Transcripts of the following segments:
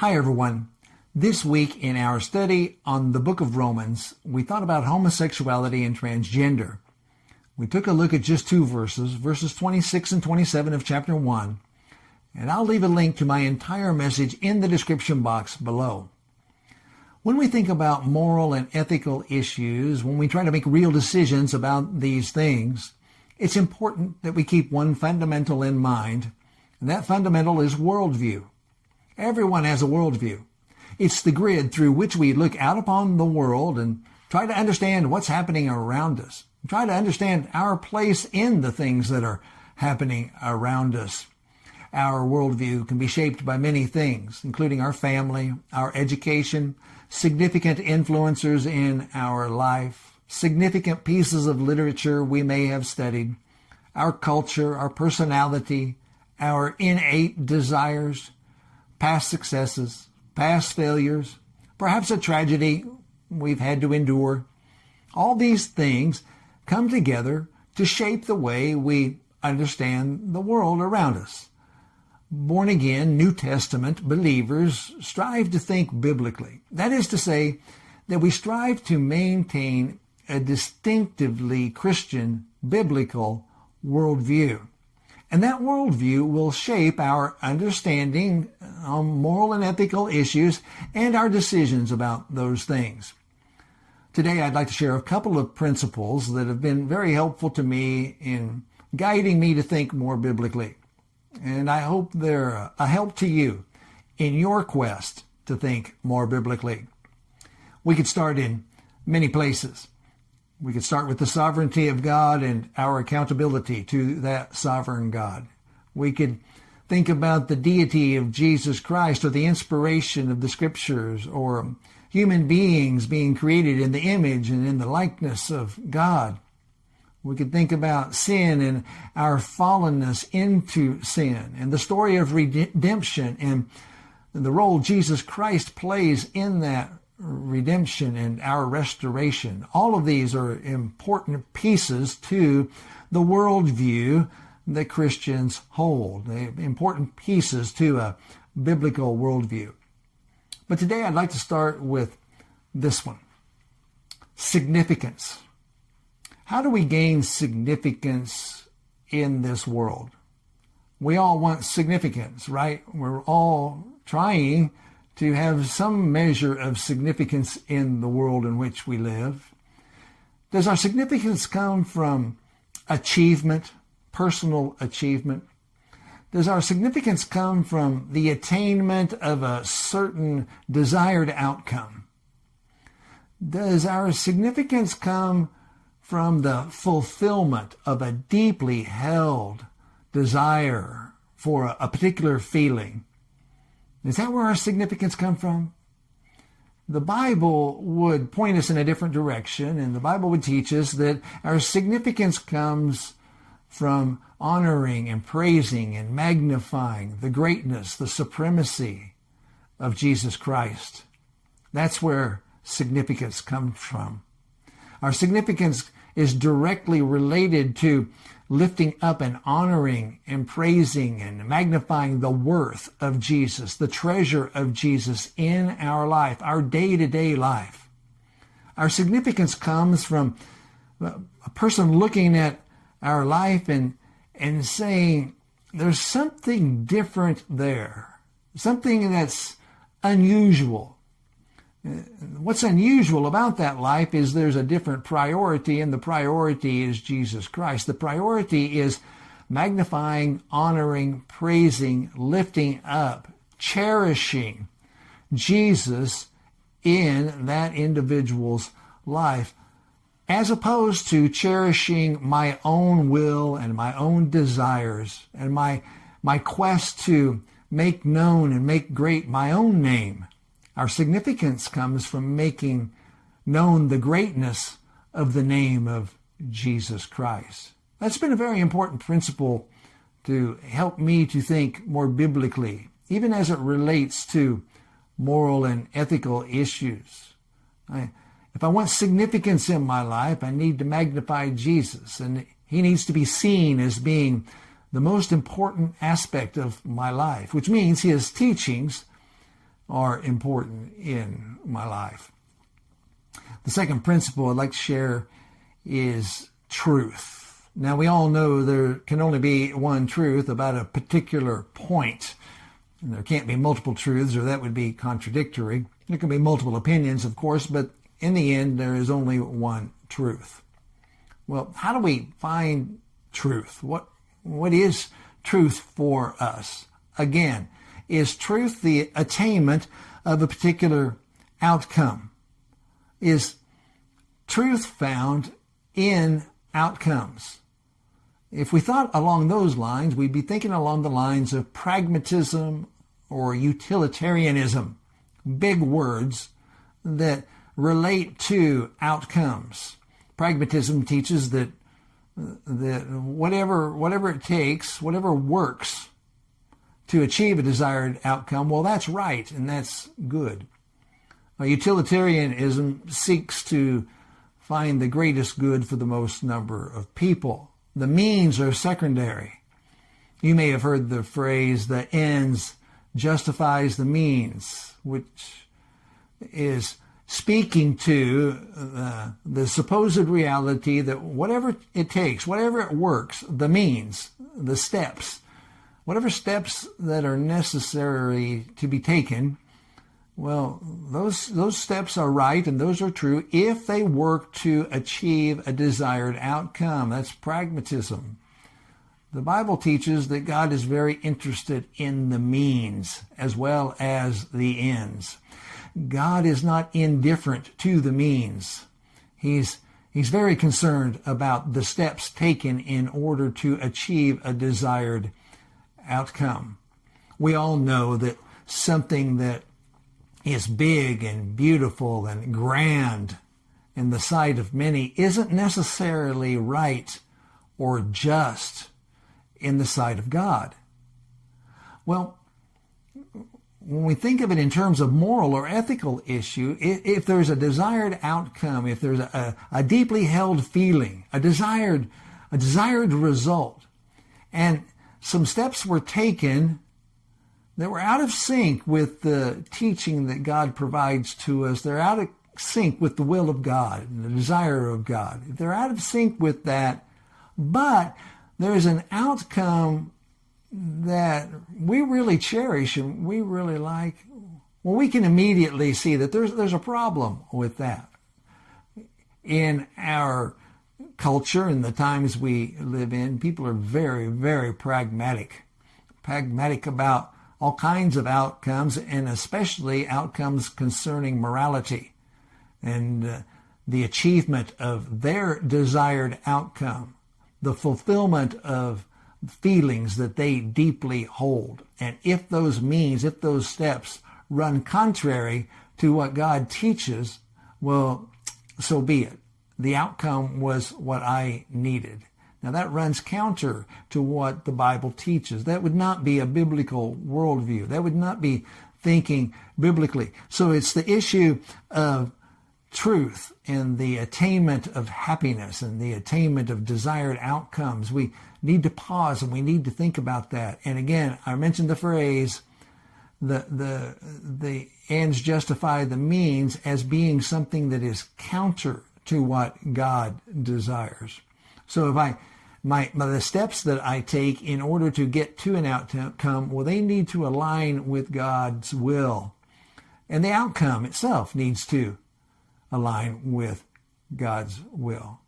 Hi everyone. This week in our study on the book of Romans, we thought about homosexuality and transgender. We took a look at just two verses 26 and 27 of chapter 1, and I'll leave a link to my entire message in the description box below. When we think about moral and ethical issues, when we try to make real decisions about these things, it's important that we keep one fundamental in mind, and that fundamental is worldview. Everyone has a worldview. It's the grid through which we look out upon the world and try to understand what's happening around us. Try to understand our place in the things that are happening around us. Our worldview can be shaped by many things, including our family, our education, significant influencers in our life, significant pieces of literature we may have studied, our culture, our personality, our innate desires, past successes, past failures, perhaps a tragedy we've had to endure. All these things come together to shape the way we understand the world around us. Born-again, New Testament believers strive to think biblically. That is to say, that we strive to maintain a distinctively Christian biblical worldview. And that worldview will shape our understanding on moral and ethical issues and our decisions about those things. Today, I'd like to share a couple of principles that have been very helpful to me in guiding me to think more biblically. And I hope they're a help to you in your quest to think more biblically. We could start in many places. We could start with the sovereignty of God and our accountability to that sovereign God. We could think about the deity of Jesus Christ or the inspiration of the scriptures or human beings being created in the image and in the likeness of God. We could think about sin and our fallenness into sin and the story of redemption and the role Jesus Christ plays in that redemption and our restoration. All of these are important pieces to the worldview that Christians hold, important pieces to a biblical worldview. But today I'd like to start with this one: significance. How do we gain significance in this world? We all want significance, right? We're all trying to have some measure of significance in the world in which we live. Does our significance come from achievement, personal achievement? Does our significance come from the attainment of a certain desired outcome? Does our significance come from the fulfillment of a deeply held desire for a particular feeling? Is that where our significance comes from? The Bible would point us in a different direction, and the Bible would teach us that our significance comes from honoring and praising and magnifying the greatness, the supremacy of Jesus Christ. That's where significance comes from. Our significance is directly related to lifting up and honoring and praising and magnifying the worth of Jesus, the treasure of Jesus in our life, our day-to-day life. Our significance comes from a person looking at our life and saying, there's something different there, something that's unusual. What's unusual about that life is there's a different priority, and the priority is Jesus Christ. The priority is magnifying, honoring, praising, lifting up, cherishing Jesus in that individual's life, as opposed to cherishing my own will and my own desires and my quest to make known and make great my own name. Our significance comes from making known the greatness of the name of Jesus Christ. That's been a very important principle to help me to think more biblically, even as it relates to moral and ethical issues. If I want significance in my life, I need to magnify Jesus, and he needs to be seen as being the most important aspect of my life, which means his teachings are important in my life. The second principle I'd like to share is truth. Now, we all know there can only be one truth about a particular point. And there can't be multiple truths, or that would be contradictory. There can be multiple opinions, of course, but in the end, there is only one truth. Well, how do we find truth? What is truth for us? Again, is truth the attainment of a particular outcome? Is truth found in outcomes? If we thought along those lines, we'd be thinking along the lines of pragmatism or utilitarianism, big words that relate to outcomes. Pragmatism teaches that whatever it takes, whatever works to achieve a desired outcome, well, that's right and that's good. Utilitarianism seeks to find the greatest good for the most number of people. The means are secondary. You may have heard the phrase, the ends justifies the means, which is speaking to the supposed reality that whatever it takes, whatever it works, the means, the steps, whatever steps that are necessary to be taken, well, those steps are right and those are true if they work to achieve a desired outcome. That's pragmatism. The Bible teaches that God is very interested in the means as well as the ends. God is not indifferent to the means. He's very concerned about the steps taken in order to achieve a desired outcome. We all know that something that is big and beautiful and grand in the sight of many isn't necessarily right or just in the sight of God. Well, when we think of it in terms of moral or ethical issue, if there's a desired outcome, if there's a deeply held feeling, a desired result, and some steps were taken that were out of sync with the teaching that God provides to us, they're out of sync with the will of God and the desire of God. If they're out of sync with that, but there's an outcome that we really cherish and we really like, well, we can immediately see that there's a problem with that. In our culture and the times we live in, people are very, very pragmatic about all kinds of outcomes, and especially outcomes concerning morality and the achievement of their desired outcome, the fulfillment of feelings that they deeply hold. And if those steps run contrary to what God teaches, well, so be it. The outcome was what I needed. Now that runs counter to what the Bible teaches. That would not be a biblical worldview. That would not be thinking biblically. So it's the issue of truth and the attainment of happiness and the attainment of desired outcomes. We need to pause and we need to think about that. And again, I mentioned the phrase, the ends justify the means, as being something that is counter to what God desires. So if the steps that I take in order to get to an outcome, well, they need to align with God's will. And the outcome itself needs to align with God's will.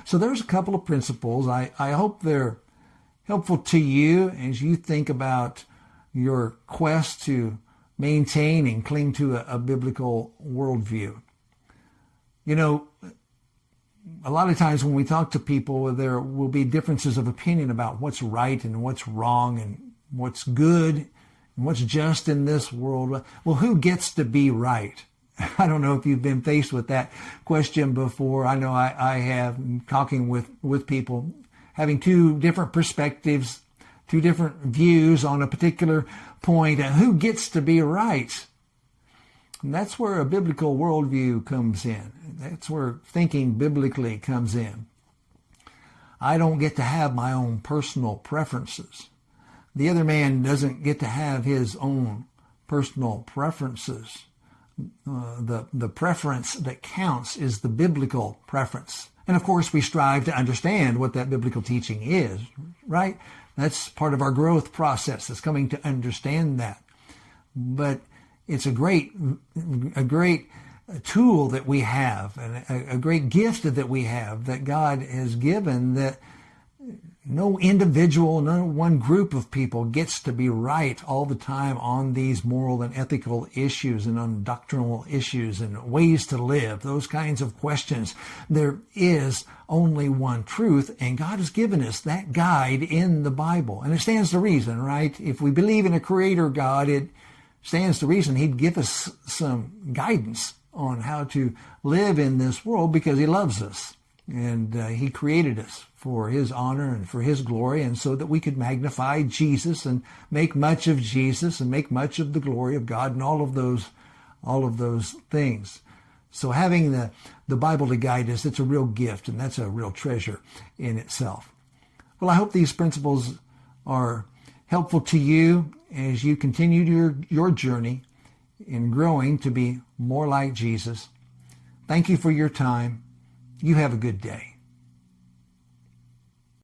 So there's a couple of principles. I hope they're helpful to you as you think about your quest to maintain and cling to a biblical worldview. You know, a lot of times when we talk to people, there will be differences of opinion about what's right and what's wrong and what's good and what's just in this world. Well, who gets to be right? I don't know if you've been faced with that question before. I know I have, talking with people, having two different perspectives, two different views on a particular point, and who gets to be right? And that's where a biblical worldview comes in. That's where thinking biblically comes in. I don't get to have my own personal preferences. The other man doesn't get to have his own personal preferences. The preference that counts is the biblical preference. And of course, we strive to understand what that biblical teaching is, right? That's part of our growth process, is coming to understand that. But it's a great tool that we have, and a great gift that we have that God has given, that no individual, no one group of people gets to be right all the time on these moral and ethical issues and on doctrinal issues and ways to live, those kinds of questions. There is only one truth, and God has given us that guide in the Bible. And it stands to reason, right? If we believe in a creator God, it stands to reason He'd give us some guidance on how to live in this world, because He loves us. And He created us for His honor and for His glory, and so that we could magnify Jesus and make much of Jesus and make much of the glory of God and all of those things. So having the Bible to guide us, it's a real gift, and that's a real treasure in itself. Well, I hope these principles are helpful to you as you continue your journey in growing to be more like Jesus. Thank you for your time. You have a good day.